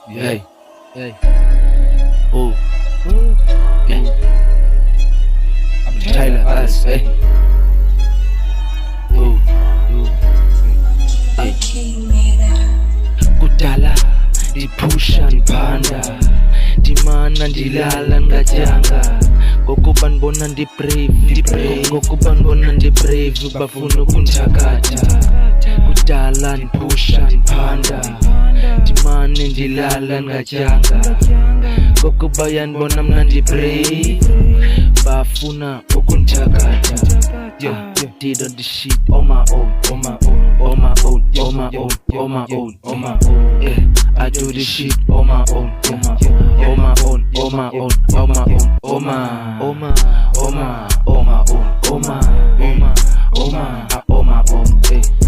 Hey, hey, oh, hey, I'm Tyler Us, hey, oh, hey, kudala, ndiphusha ndiphanda, ndimana ndilala ngatyanga, ngokuba ndibona ndi-brave, ngokuba ndibona ndi-brave, bafuna ukunthakatha. Kudala ndiphusha ndiphanda, ndimane ndilala ngatyanga, ngokuba yandibona mna ndi-brave, bafuna ukunthakatha. Did all the shit on my own, on my own, on my own, on my own, on my own, on my own. Yeah, I do this shit on my own, on my own, on my own, on my own, on my own, on my own, on my own.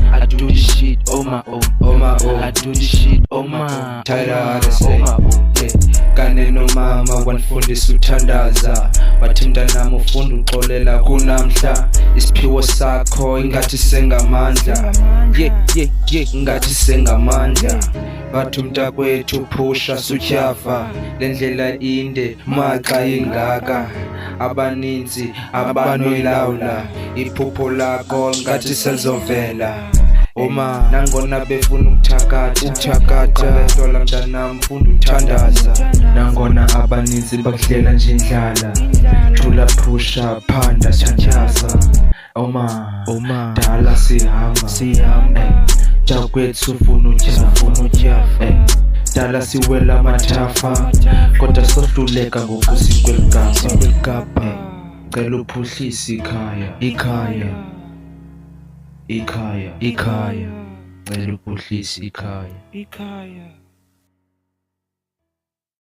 I do this shit on my own, on my own. I do this shit on my Tyler on my own. Kane nomama wanifundisa uthandaza, wathi mntanami ufunda uxolela kunamhla, isiphiwo sakho ingathi sengamandla, ingathi sengamandla. Bathi umntakwethu phusha sutyhafa, le ndlela inde maxa ingaka, abaninzi abanoyilawula, iphupho lakho ngathi selizovela. Oma nangona befuna ukuthakatha, betola mntanam funda uthandaza, nangona abaninzi bakuhlela nje indlala, thula phusha phanda tyhatyhaza. Oma dala sihamba, jakwethu ufuna utyhafa, dala siwela amathafa, kodwa sohluleka ngokusikwelikapa. Cela uphuhlise ikhaya, cela uphuhlise ikhaya.